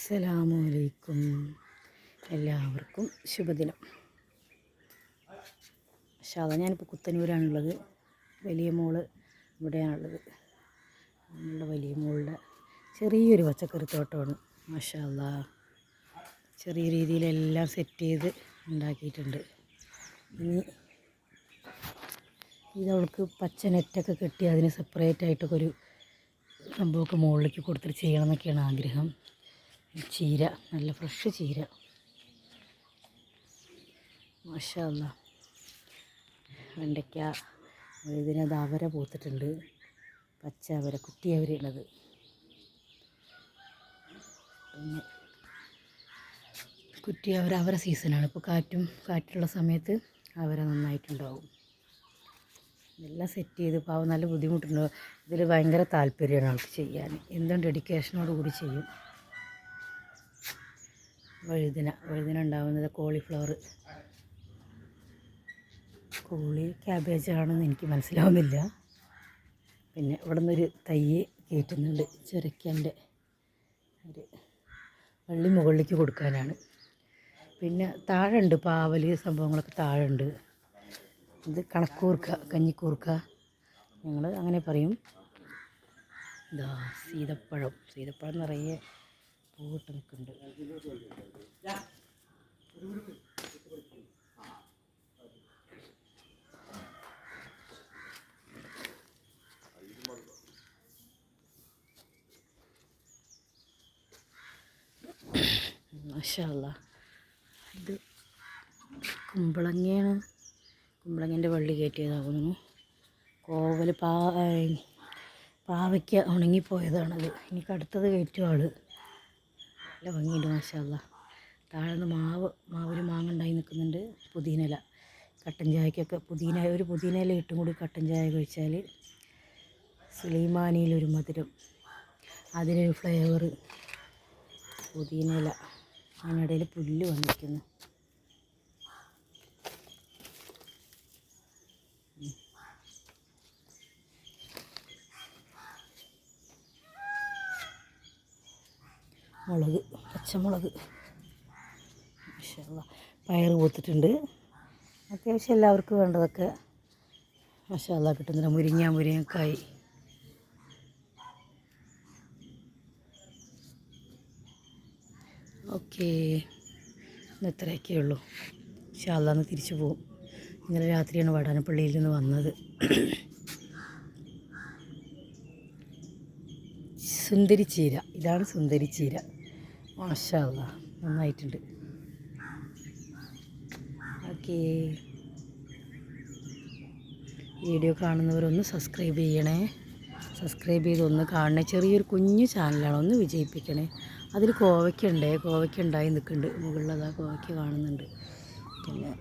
അസ്സലാമലൈക്കും. എല്ലാവർക്കും ശുഭദിനം. ഞാനിപ്പോൾ കുത്തന്നൂരാണുള്ളത്. വലിയ മോള് ഇവിടെയാണുള്ളത്. നമ്മളുടെ വലിയ മോളുടെ ചെറിയൊരു പച്ചക്കറി തോട്ടമാണ്. മാഷാ അല്ലാ, ചെറിയ രീതിയിലെല്ലാം സെറ്റ് ചെയ്ത് ഉണ്ടാക്കിയിട്ടുണ്ട്. ഇനി ഇതവൾക്ക് പച്ച നെറ്റൊക്കെ കെട്ടി അതിന് സെപ്പറേറ്റായിട്ടൊക്കെ ഒരു സംഭവമൊക്കെ മുകളിലേക്ക് കൊടുത്തിട്ട് ചെയ്യണം എന്നൊക്കെയാണ് ആഗ്രഹം. ചീര, നല്ല ഫ്രഷ് ചീര, മാഷാ അല്ലാ. വെണ്ടയ്ക്ക, ഇതിനത് അവര പൂത്തിട്ടുണ്ട്. പച്ച അവര, കുറ്റി അവരയുള്ളത്. പിന്നെ കുറ്റി അവര സീസണാണ് ഇപ്പോൾ. കാറ്റുള്ള സമയത്ത് അവര നന്നായിട്ടുണ്ടാവും. എല്ലാം സെറ്റ് ചെയ്ത് പാവം നല്ല ബുദ്ധിമുട്ടുണ്ട്. ഇതിൽ ഭയങ്കര താല്പര്യമാണ് ആൾക്ക് ചെയ്യാൻ. എന്തും ഡെഡിക്കേഷനോട് കൂടി ചെയ്യും. വഴുതിന ഉണ്ടാവുന്നത് കോളിഫ്ലവർ, ക്യാബേജാണെന്ന് എനിക്ക് മനസ്സിലാവുന്നില്ല. പിന്നെ ഇവിടെ നിന്നൊരു തൈ കയറ്റുന്നുണ്ട്. ചുരക്കൻ്റെ ഒരു വള്ളി മുകളിലേക്ക് കൊടുക്കാനാണ്. പിന്നെ താഴെ ഉണ്ട് പാവൽ സംഭവങ്ങളൊക്കെ താഴെ ഉണ്ട്. ഇത് കണക്കൂർക്ക, കഞ്ഞിക്കൂർക്ക ഞങ്ങൾ അങ്ങനെ പറയും. ഇതാ സീതപ്പഴം നിറയെ പൂവിട്ട് നിൽക്കുന്നുണ്ട്. മാഷാ അല്ലാ. ഇത് കുമ്പളങ്ങേൻ്റെ വള്ളി കയറ്റിയതാകുന്നു. കോവൽ പാവയ്ക്ക ഉണങ്ങിപ്പോയതാണത്. എനിക്ക് അടുത്തത് കയറ്റും ആൾ. നല്ല ഭംഗിയുണ്ട് മാഷാ അല്ലാ. താഴെ നിന്ന് മാവിൽ മാങ്ങ ഉണ്ടായി നിൽക്കുന്നുണ്ട്. പുതിനയില, കട്ടൻ ചായക്കൊക്കെ ഒരു പുതിനയില ഇട്ടും കൂടി കട്ടൻ ചായ കഴിച്ചാൽ സുലൈമാനിയിലൊരു മധുരം, അതിനൊരു ഫ്ലേവർ. പുതിനയില, അതിനിടയിൽ പുല്ല് വന്നിരിക്കുന്നു. മുളക്, പച്ചമുളക്, മാഷാ അല്ലാ. പയർ പൂത്തിട്ടുണ്ട്. അത്യാവശ്യം എല്ലാവർക്കും വേണ്ടതൊക്കെ മാഷാ അല്ലാ കിട്ടുന്നില്ല. മുരിങ്ങക്കായി. ഓക്കേ, ഇന്ന് ഇത്രയൊക്കെ ഉള്ളൂ. മാഷാ അല്ലാ, ഇന്ന് തിരിച്ചു പോകും. ഇന്നലെ രാത്രിയാണ് വടാനപ്പള്ളിയിൽ നിന്ന് വന്നത്. സുന്ദരി ചീര, ഇതാണ് സുന്ദരി ചീര. മാഷാ അല്ലാ, നന്നായിട്ടുണ്ട്. ഓക്കേ, വീഡിയോ കാണുന്നവരൊന്ന് സബ്സ്ക്രൈബ് ചെയ്യണേ. സബ്സ്ക്രൈബ് ചെയ്തൊന്ന് കാണണേ. ചെറിയൊരു കുഞ്ഞു ചാനലാണ്, ഒന്ന് വിജയിപ്പിക്കണേ. അതിൽ കോവയ്ക്ക ഉണ്ടായി നിൽക്കുന്നുണ്ട്. മുകളിലതാ കോവയ്ക്ക കാണുന്നുണ്ട്. പിന്നെ